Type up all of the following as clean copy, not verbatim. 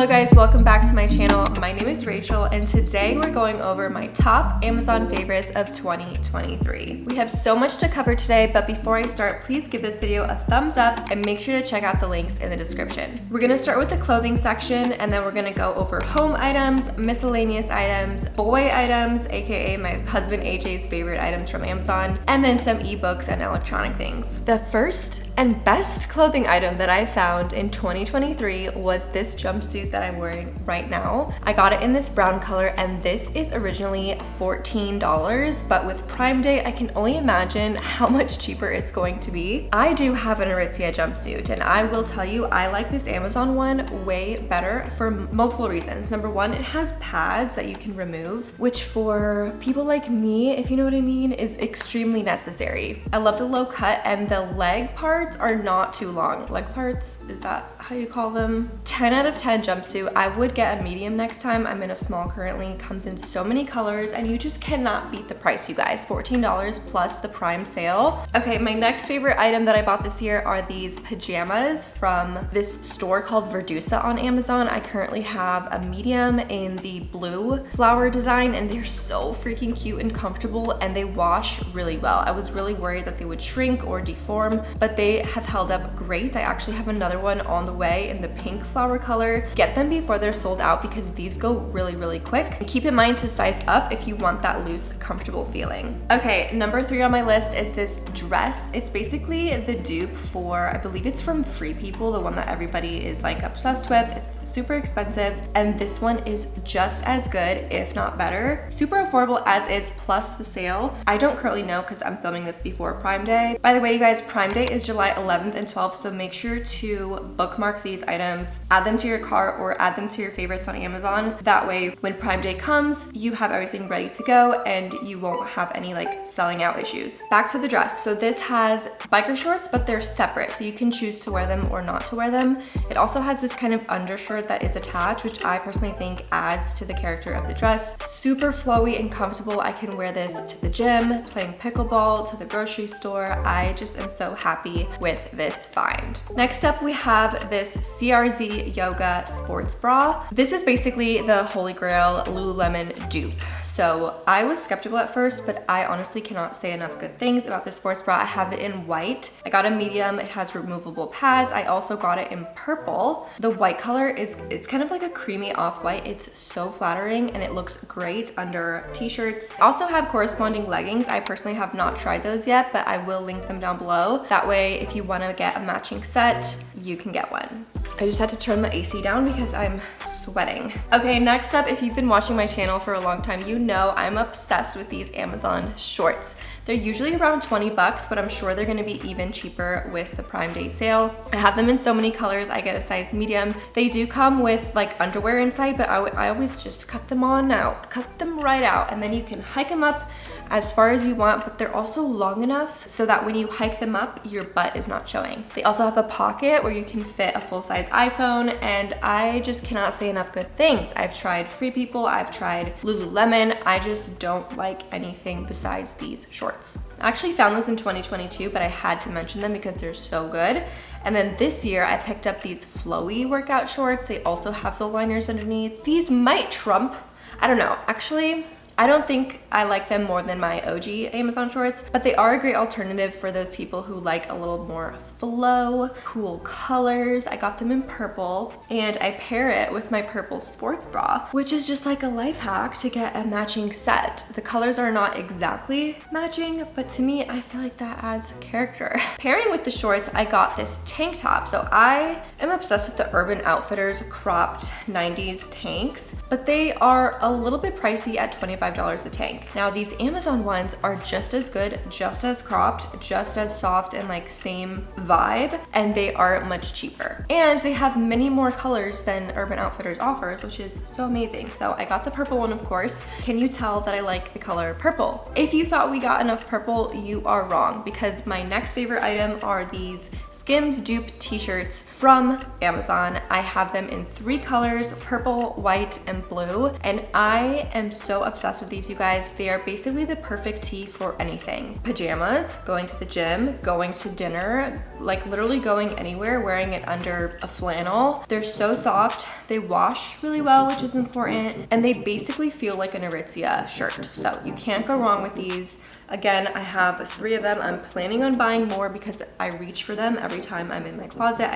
Hello guys, welcome back to my channel. My name is Rachel and today we're going over my top Amazon favorites of 2023. We have so much to cover today, but before I start, please give this video a thumbs up and make sure to check out the links in the description. We're gonna start with the clothing section and then we're gonna go over home items, miscellaneous items, boy items, aka my husband AJ's favorite items from Amazon, and then some ebooks and electronic things. The first and best clothing item that I found in 2023 was this jumpsuit that I'm wearing right now. I got it in this brown color and this is originally $14, but with Prime Day, I can only imagine how much cheaper it's going to be. I do have an Aritzia jumpsuit and I will tell you, I like this Amazon one way better for multiple reasons. Number one, it has pads that you can remove, which for people like me, if you know what I mean, is extremely necessary. I love the low cut and the leg parts are not too long. Leg parts, is that how you call them? 10 out of 10 jumpsuit. I would get a medium next time. I'm in a small currently. Comes in so many colors and you just cannot beat the price, you guys. $14 plus the Prime sale. Okay, my next favorite item that I bought this year are these pajamas from this store called Verdusa on Amazon. I currently have a medium in the blue flower design and they're so freaking cute and comfortable and they wash really well. I was really worried that they would shrink or deform, but they have held up great. I actually have another one on the way in the pink flower color. Get them before they're sold out because these go really quick. And keep in mind to size up if you want that loose, comfortable feeling. Okay, number 3 on my list is this dress. It's basically the dupe for, I believe it's from Free People, the one that everybody is like obsessed with. It's super expensive and this one is just as good, if not better. Super affordable as is, plus the sale. I don't currently know because I'm filming this before Prime Day. By the way, you guys, Prime Day is July 11th and 12th, so make sure to bookmark these items, add them to your cart or add them to your favorites on Amazon. That way, when Prime Day comes, you have everything ready to go and you won't have any like selling out issues. Back to the dress. So this has biker shorts, but they're separate, so you can choose to wear them or not to wear them. It also has this kind of undershirt that is attached, which I personally think adds to the character of the dress. Super flowy and comfortable. I can wear this to the gym, playing pickleball, to the grocery store. I just am so happy with this find. Next up, we have this CRZ Yoga sports bra. This is basically the Holy Grail Lululemon dupe. So I was skeptical at first, but I honestly cannot say enough good things about this sports bra. I have it in white. I got a medium. It has removable pads. I also got it in purple. The white color it's kind of like a creamy off-white. It's so flattering and it looks great under t-shirts. I also have corresponding leggings. I personally have not tried those yet, but I will link them down below. That way, if you want to get a matching set, you can get one. I just had to turn the AC down because I'm sweating. Okay, next up, if you've been watching my channel for a long time, you know I'm obsessed with these Amazon shorts. They're usually around 20 bucks, but I'm sure they're gonna be even cheaper with the Prime Day sale. I have them in so many colors. I get a size medium. They do come with like underwear inside, but I always just cut them on out, cut them right out, and then you can hike them up as far as you want, but they're also long enough so that when you hike them up, your butt is not showing. They also have a pocket where you can fit a full-size iPhone, and I just cannot say enough good things. I've tried Free People, I've tried Lululemon. I just don't like anything besides these shorts. I actually found those in 2022, but I had to mention them because they're so good. And then this year I picked up these flowy workout shorts. They also have the liners underneath. These might trump, I don't know, actually, I don't think I like them more than my OG Amazon shorts, but they are a great alternative for those people who like a little more flow, cool colors. I got them in purple and I pair it with my purple sports bra, which is just like a life hack to get a matching set. The colors are not exactly matching, but to me, I feel like that adds character. Pairing with the shorts, I got this tank top. So I am obsessed with the Urban Outfitters cropped 90s tanks, but they are a little bit pricey at $25 a tank. Now these Amazon ones are just as good, just as cropped, just as soft and like same vibe, and they are much cheaper. And they have many more colors than Urban Outfitters offers, which is so amazing. So I got the purple one, of course. Can you tell that I like the color purple? If you thought we got enough purple, you are wrong, because my next favorite item are these Skims dupe t-shirts from Amazon. I have them in 3 colors, purple, white, and blue. And I am so obsessed with these, you guys. They are basically the perfect tee for anything. Pajamas, going to the gym, going to dinner, like literally going anywhere, wearing it under a flannel. They're so soft. They wash really well, which is important. And they basically feel like an Aritzia shirt. So you can't go wrong with these. Again, I have 3 of them. I'm planning on buying more because I reach for them every time I'm in my closet.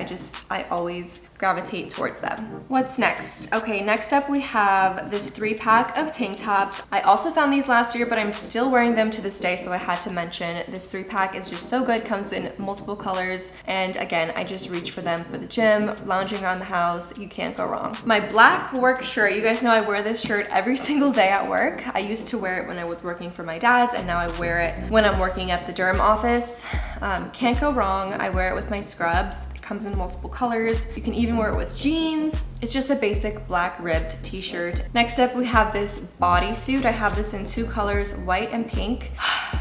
I always gravitate towards them. What's next? Okay, next up we have this 3-pack of tank tops. I also found these last year, but I'm still wearing them to this day, so I had to mention this 3-pack is just so good, comes in multiple colors. And again, I just reach for them for the gym, lounging around the house. You can't go wrong. My black work shirt, you guys know I wear this shirt every single day at work. I used to wear it when I was working for my dad's, and now I wear it when I'm working at the derm office. Can't go wrong. I wear it with my scrubs. It comes in multiple colors. You can even wear it with jeans. It's just a basic black ribbed t-shirt. Next up, we have this bodysuit. I have this in 2 colors, white and pink.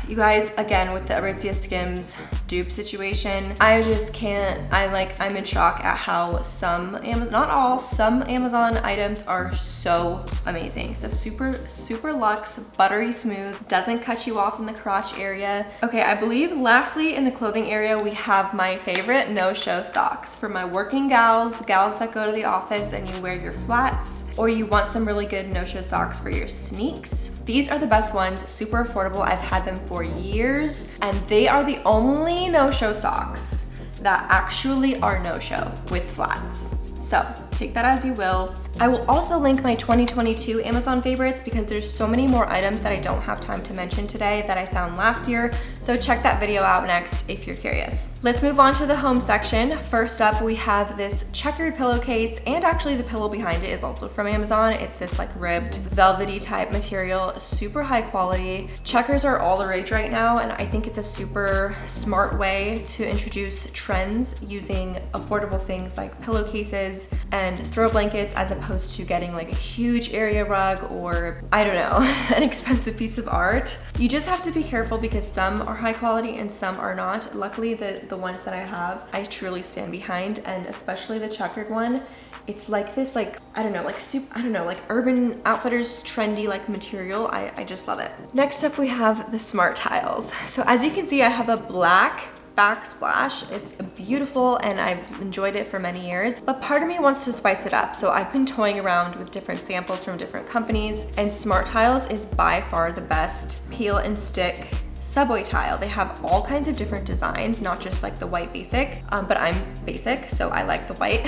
You guys, again, with the Aritzia Skims dupe situation, I just can't, I'm in shock at how not all, some Amazon items are so amazing. So super luxe, buttery smooth, doesn't cut you off in the crotch area. Okay, I believe lastly in the clothing area, we have my favorite no-show socks for my working gals that go to the office and you wear your flats, or you want some really good no-show socks for your sneaks. These are the best ones, super affordable. I've had them for years, and they are the only no-show socks that actually are no-show with flats. So take that as you will. I will also link my 2022 Amazon favorites because there's so many more items that I don't have time to mention today that I found last year. So check that video out next if you're curious. Let's move on to the home section. First up, we have this checkered pillowcase, and actually the pillow behind it is also from Amazon. It's this like ribbed velvety type material, super high quality. Checkers are all the rage right now, and I think it's a super smart way to introduce trends using affordable things like pillowcases and throw blankets as opposed to getting like a huge area rug or, I don't know, an expensive piece of art. You just have to be careful because some are high quality and some are not. Luckily, the ones that I have, I truly stand behind, and especially the checkered one. It's like this, like, I don't know, like Urban Outfitters trendy like material. I just love it. Next up, we have the smart tiles. So as you can see, I have a black backsplash. It's beautiful and I've enjoyed it for many years, but part of me wants to spice it up. So I've been toying around with different samples from different companies, and Smart Tiles is by far the best peel and stick subway tile. They have all kinds of different designs, not just like the white basic, but I'm basic, so I like the white.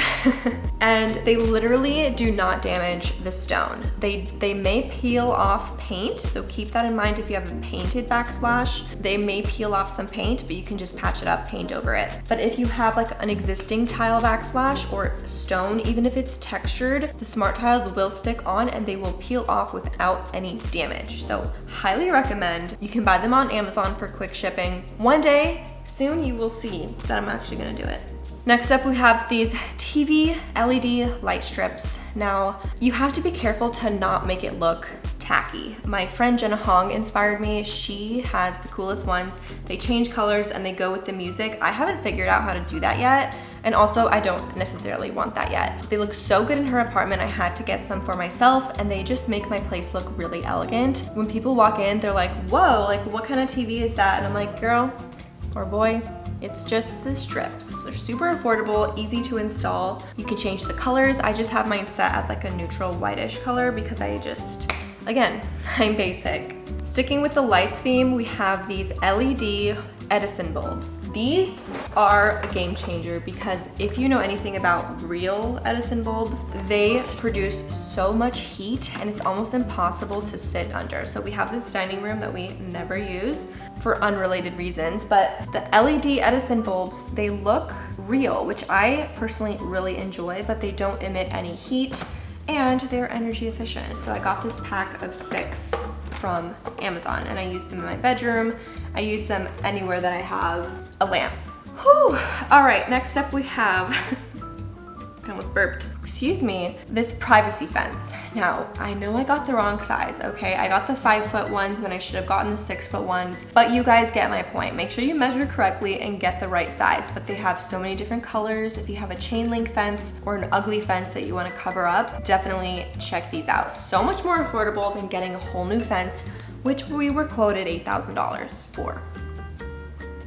And they literally do not damage the stone. They may peel off paint, so keep that in mind if you have a painted backsplash. They may peel off some paint, but you can just patch it up, paint over it. But if you have like an existing tile backsplash or stone, even if it's textured, the Smart Tiles will stick on and they will peel off without any damage. So highly recommend. You can buy them on Amazon for quick shipping. One day soon you will see that I'm actually gonna do it. Next up, we have these TV LED light strips. Now, you have to be careful to not make it look tacky. My friend Jenna Hong inspired me. She has the coolest ones. They change colors and they go with the music. I haven't figured out how to do that yet. And also, I don't necessarily want that yet. They look so good in her apartment. I had to get some for myself, and they just make my place look really elegant. When people walk in, they're like, whoa, like what kind of TV is that? And I'm like, girl or boy, it's just the strips. They're super affordable, easy to install. You can change the colors. I just have mine set as like a neutral whitish color because again, I'm basic. Sticking with the lights theme, we have these LED Edison bulbs. These are a game changer because if you know anything about real Edison bulbs, they produce so much heat and it's almost impossible to sit under. So we have this dining room that we never use for unrelated reasons, but the LED Edison bulbs, they look real, which I personally really enjoy, but they don't emit any heat and they're energy efficient. So I got this pack of 6 from Amazon and I use them in my bedroom. I use them anywhere that I have a lamp. Whew. All right, next up we have, I almost burped. Excuse me. This privacy fence. Now, I know I got the wrong size, okay? I got the 5-foot ones when I should have gotten the 6-foot ones, but you guys get my point. Make sure you measure correctly and get the right size, but they have so many different colors. If you have a chain link fence or an ugly fence that you want to cover up, definitely check these out. So much more affordable than getting a whole new fence, which we were quoted $8,000 for.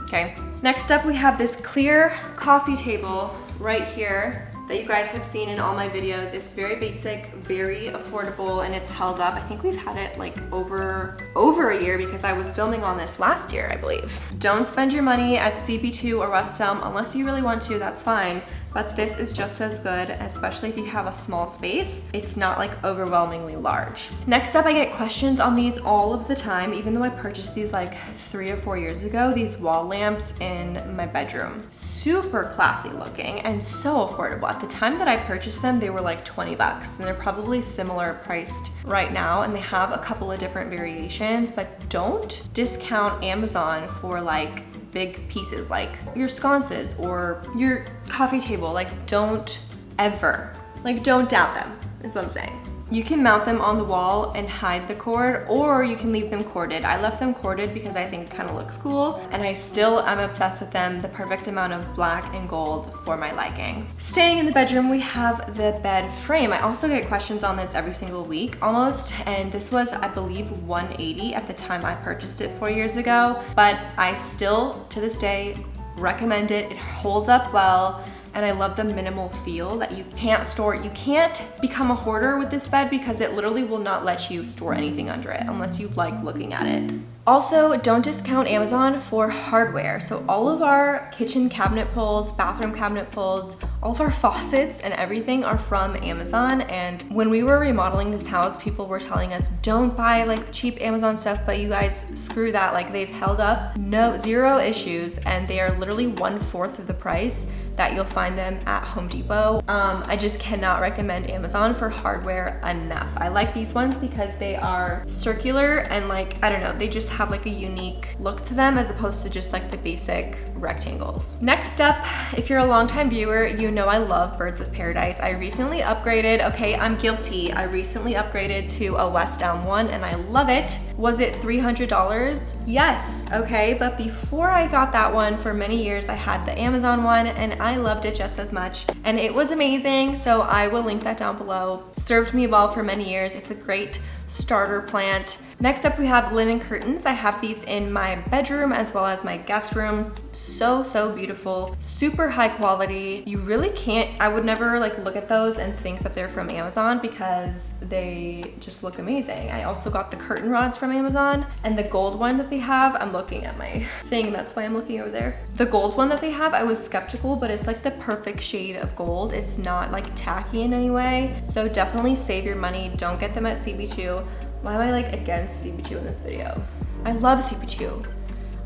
Okay, next up we have this clear coffee table right here that you guys have seen in all my videos. It's very basic, very affordable, and it's held up. I think we've had it like over a year because I was filming on this last year, I believe. Don't spend your money at CB2 or West Elm unless you really want to, that's fine. But this is just as good, especially if you have a small space. It's not like overwhelmingly large. Next up, I get questions on these all of the time, even though I purchased these like 3 or 4 years ago, these wall lamps in my bedroom. Super classy looking and so affordable. At the time that I purchased them, they were like 20 bucks, and they're probably similar priced right now, and they have a couple of different variations, but don't discount Amazon for like big pieces like your sconces or your coffee table. Like, don't ever, like, don't doubt them, is what I'm saying. You can mount them on the wall and hide the cord, or you can leave them corded. I left them corded because I think it kind of looks cool, and I still am obsessed with them. The perfect amount of black and gold for my liking. Staying in the bedroom, we have the bed frame. I also get questions on this every single week almost, and this was, I believe, $180 at the time I purchased it 4 years ago, but I still, to this day, recommend it. It holds up well. And I love the minimal feel that you can't store. You can't become a hoarder with this bed because it literally will not let you store anything under it unless you like looking at it. Also, don't discount Amazon for hardware. So all of our kitchen cabinet pulls, bathroom cabinet pulls, all of our faucets and everything are from Amazon. And when we were remodeling this house, people were telling us, don't buy like cheap Amazon stuff, but you guys, screw that. Like, they've held up, zero issues, and they are literally 1/4 of the price that you'll find them at Home Depot. I just cannot recommend Amazon for hardware enough. I like these ones because they are circular and, like, I don't know, they just have like a unique look to them as opposed to just like the basic rectangles. Next up, if you're a longtime viewer, you know I love Birds of Paradise. I recently upgraded, okay, I'm guilty. I recently upgraded to a West Elm one and I love it. Was it $300? Yes, okay, but before I got that one, for many years I had the Amazon one and I loved it just as much, and it was amazing, so I will link that down below. Served me well for many years. It's a great starter plant. Next up, we have linen curtains. I have these in my bedroom as well as my guest room. So beautiful, super high quality. You really can't, I would never like look at those and think that they're from Amazon because they just look amazing. I also got the curtain rods from Amazon, and the gold one that they have, I'm looking at my thing, that's why I'm looking over there. The gold one that they have, I was skeptical, but it's like the perfect shade of gold. It's not like tacky in any way. So definitely save your money. Don't get them at CB2. Why am I like against CB2 in this video? I love CB2.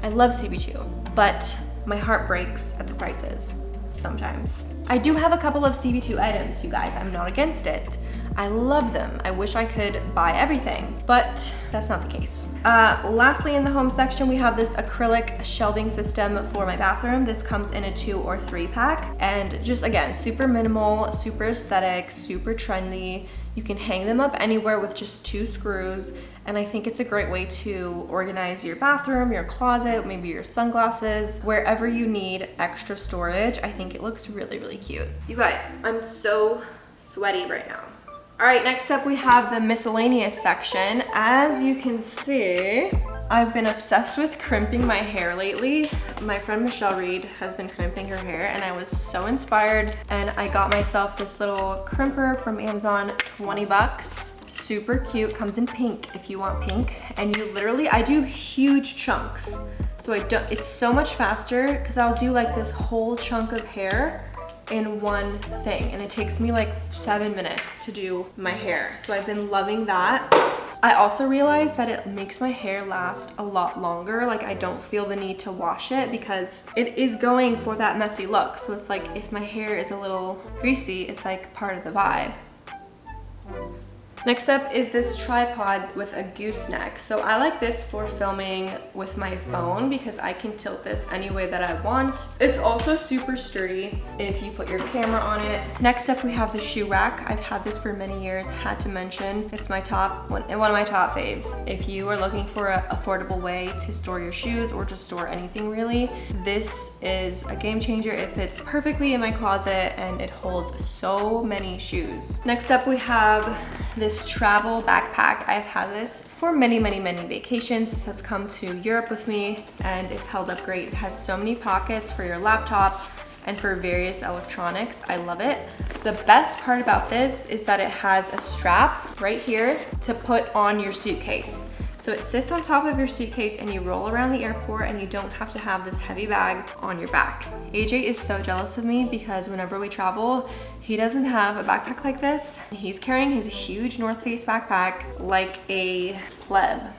I love CB2, but my heart breaks at the prices sometimes. I do have a couple of CB2 items, you guys. I'm not against it. I love them. I wish I could buy everything, but that's not the case. Lastly, in the home section, we have this acrylic shelving system for my bathroom. This comes in a 2 or 3 pack, and just again, super minimal, super aesthetic, super trendy. You can hang them up anywhere with just 2 screws, and I think it's a great way to organize your bathroom, your closet, maybe your sunglasses, wherever you need extra storage. I think it looks really cute. You guys, I'm so sweaty right now. All right, next up we have the miscellaneous section. As you can see, I've been obsessed with crimping my hair lately. My friend Michelle Reed has been crimping her hair, and I was so inspired, and I got myself this little crimper from Amazon, 20 bucks. Super cute, comes in pink if you want pink, and you literally, I do huge chunks. So it's so much faster because I'll do like this whole chunk of hair in one thing, and it takes me like 7 minutes to do my hair. So I've been loving that. I also realized that it makes my hair last a lot longer. Like, I don't feel the need to wash it because it is going for that messy look. So it's like if my hair is a little greasy, it's like part of the vibe. Next up is this tripod with a gooseneck. So I like this for filming with my phone because I can tilt this any way that I want. It's also super sturdy if you put your camera on it. Next up we have the shoe rack. I've had this for many years, had to mention. It's my one of my top faves. If you are looking for an affordable way to store your shoes or to store anything really, this is a game changer. It fits perfectly in my closet and it holds so many shoes. Next up we have this travel backpack. I've had this for many vacations. This has come to Europe with me and it's held up great. It has so many pockets for your laptop and for various electronics. I love it. The best part about this is that it has a strap right here to put on your suitcase. So it sits on top of your suitcase and you roll around the airport and you don't have to have this heavy bag on your back. AJ is so jealous of me because whenever we travel, he doesn't have a backpack like this. He's carrying his huge North Face backpack like a pleb.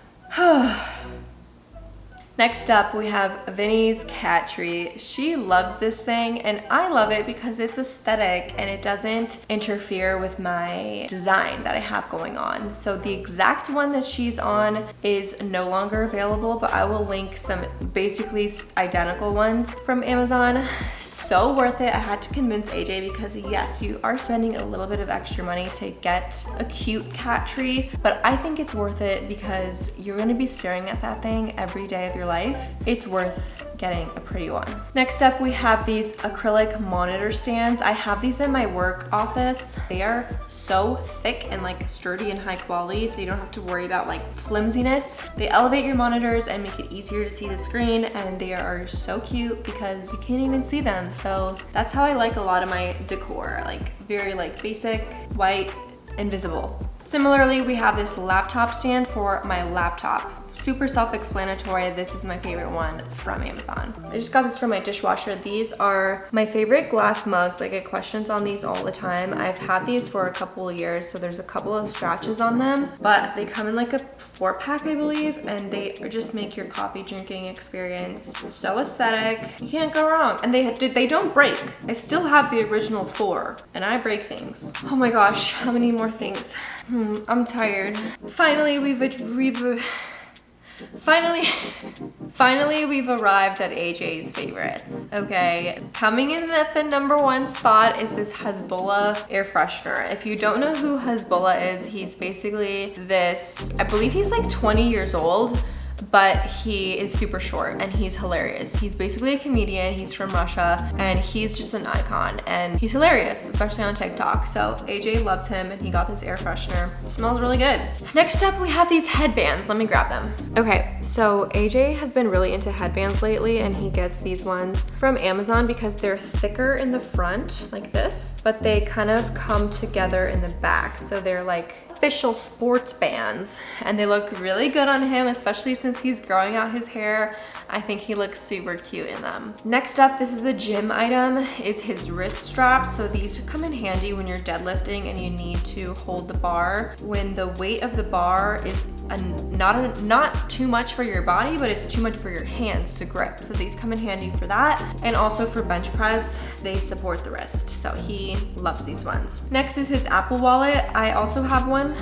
Next up, we have Vinny's cat tree. She loves this thing and I love it because it's aesthetic and it doesn't interfere with my design that I have going on. So the exact one that she's on is no longer available, but I will link some basically identical ones from Amazon. So worth it. I had to convince AJ because yes, you are spending a little bit of extra money to get a cute cat tree, but I think it's worth it because you're gonna be staring at that thing every day of your life. It's worth getting a pretty one. Next up, we have these acrylic monitor stands. I have these in my work office. They are so thick and like sturdy and high quality, so you don't have to worry about like flimsiness. They elevate your monitors and make it easier to see the screen, and they are so cute because you can't even see them. So that's how I like a lot of my decor, like very like basic, white, and visible. Similarly, we have this laptop stand for my laptop. Super self-explanatory. This is my favorite one from Amazon. I just got this from my dishwasher. These are my favorite glass mugs. I get questions on these all the time. I've had these for a couple of years, so there's a couple of scratches on them, but they come in like a 4-pack, I believe, and they just make your coffee drinking experience so aesthetic. You can't go wrong. And they don't break. I still have the original 4, and I break things. Oh my gosh, how many more things? I'm tired. Finally, we've arrived at AJ's favorites, okay? Coming in at the #1 spot is this Hezbollah air freshener. If you don't know who Hezbollah is, he's basically this, I believe he's like 20 years old, but he is super short and he's hilarious. He's basically a comedian, he's from Russia, and he's just an icon and he's hilarious, especially on TikTok. So AJ loves him and he got this air freshener. It smells really good. Next up, we have these headbands. Let me grab them. Okay, so AJ has been really into headbands lately and he gets these ones from Amazon because they're thicker in the front, like this, but they kind of come together in the back. So they're like official sports bands and they look really good on him, especially since he's growing out his hair. I think he looks super cute in them. Next up, this is a gym item, is his wrist straps. So these come in handy when you're deadlifting and you need to hold the bar when the weight of the bar is not too much for your body, but it's too much for your hands to grip. So these come in handy for that. And also for bench press, they support the wrist. So he loves these ones. Next is his Apple Wallet. I also have one.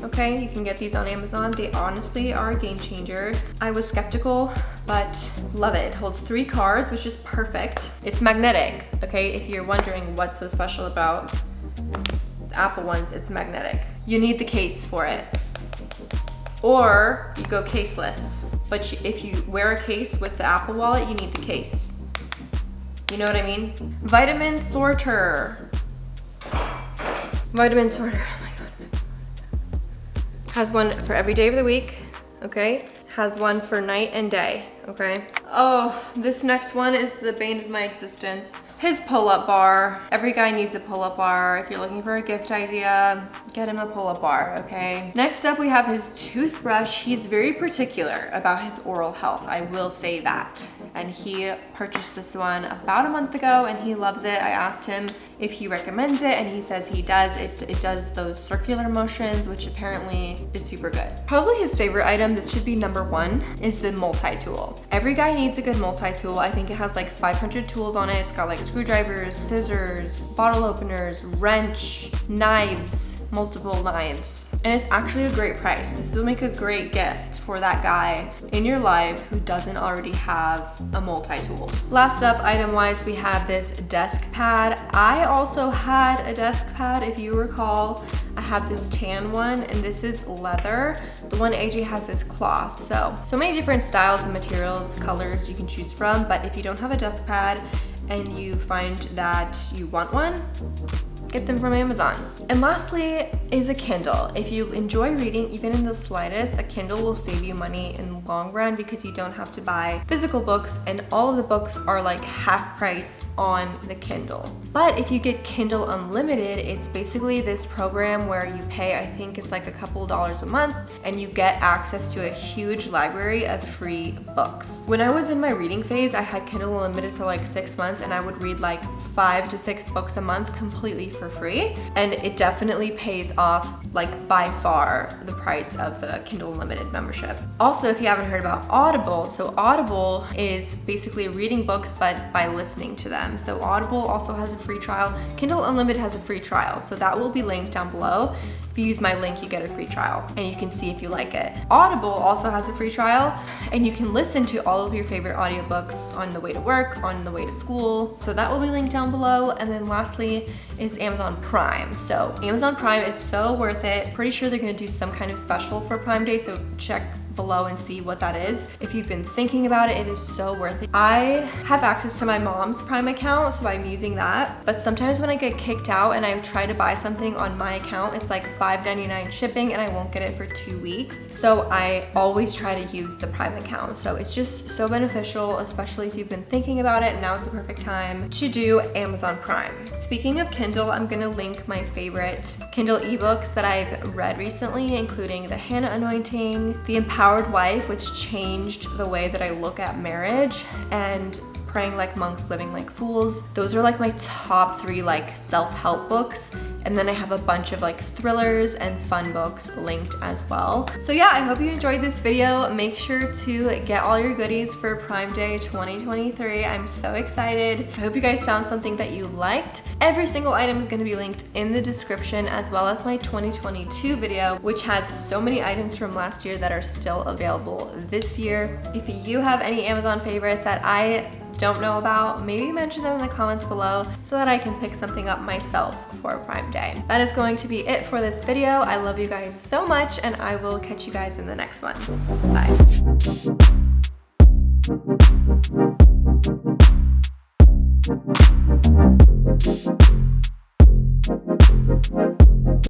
Okay, you can get these on Amazon. They honestly are a game changer. I was skeptical, but love it. It holds 3 cards, which is perfect. It's magnetic, okay? If you're wondering what's so special about the Apple ones, it's magnetic. You need the case for it. Or you go caseless. But if you wear a case with the Apple Wallet, you need the case. You know what I mean? Vitamin sorter. Vitamin sorter. Has one for every day of the week, okay? Has one for night and day, okay? Oh, this next one is the bane of my existence. His pull-up bar. Every guy needs a pull-up bar. If you're looking for a gift idea, get him a pull-up bar, okay? Next up, we have his toothbrush. He's very particular about his oral health, I will say that. And he purchased this one about a month ago and he loves it. I asked him if he recommends it and he says he does. It does those circular motions, which apparently is super good. Probably his favorite item, this should be #1, is the multi-tool. Every guy needs a good multi-tool. I think it has like 500 tools on it. It's got like screwdrivers, scissors, bottle openers, wrench, knives, multiple knives. And it's actually a great price. This will make a great gift for that guy in your life who doesn't already have a multi-tool. Last up, item-wise, we have this desk pad. I also had a desk pad, if you recall. I have this tan one, and this is leather. The one AJ has is cloth. So many different styles and materials, colors you can choose from, but if you don't have a desk pad and you find that you want one, get them from Amazon. And lastly is a Kindle. If you enjoy reading, even in the slightest, a Kindle will save you money in the long run because you don't have to buy physical books, and all of the books are like half price on the Kindle. But if you get Kindle Unlimited, it's basically this program where you pay, I think it's like a couple dollars a month, and you get access to a huge library of free books. When I was in my reading phase, I had Kindle Unlimited for like 6 months, and I would read like 5 to 6 books a month completely for free, and it definitely pays off, like by far the price of the Kindle Unlimited membership. Also, if you haven't heard about Audible, so Audible is basically reading books but by listening to them. So Audible also has a free trial. Kindle Unlimited has a free trial, so that will be linked down below. If you use my link, you get a free trial and you can see if you like it. Audible also has a free trial, and you can listen to all of your favorite audiobooks on the way to work, on the way to school. So that will be linked down below. And then lastly is Amazon Prime. So Amazon Prime is so worth it. Pretty sure they're gonna do some kind of special for Prime Day, so check below and see what that is. If you've been thinking about it, it is so worth it. I have access to my mom's Prime account, so I'm using that. But sometimes when I get kicked out and I try to buy something on my account, it's like $5.99 shipping and I won't get it for 2 weeks. So I always try to use the Prime account. So it's just so beneficial, especially if you've been thinking about it. Now's the perfect time to do Amazon Prime. Speaking of Kindle, I'm gonna link my favorite Kindle ebooks that I've read recently, including The Hannah Anointing, The Empowered Wife, which changed the way that I look at marriage, and Praying Like Monks, Living Like Fools. Those are like my top 3 like self-help books. And then I have a bunch of like thrillers and fun books linked as well. So yeah, I hope you enjoyed this video. Make sure to get all your goodies for Prime Day 2023. I'm so excited. I hope you guys found something that you liked. Every single item is gonna be linked in the description, as well as my 2022 video, which has so many items from last year that are still available this year. If you have any Amazon favorites that I don't know about, maybe mention them in the comments below so that I can pick something up myself for Prime Day. That is going to be it for this video. I love you guys so much, and I will catch you guys in the next one. Bye.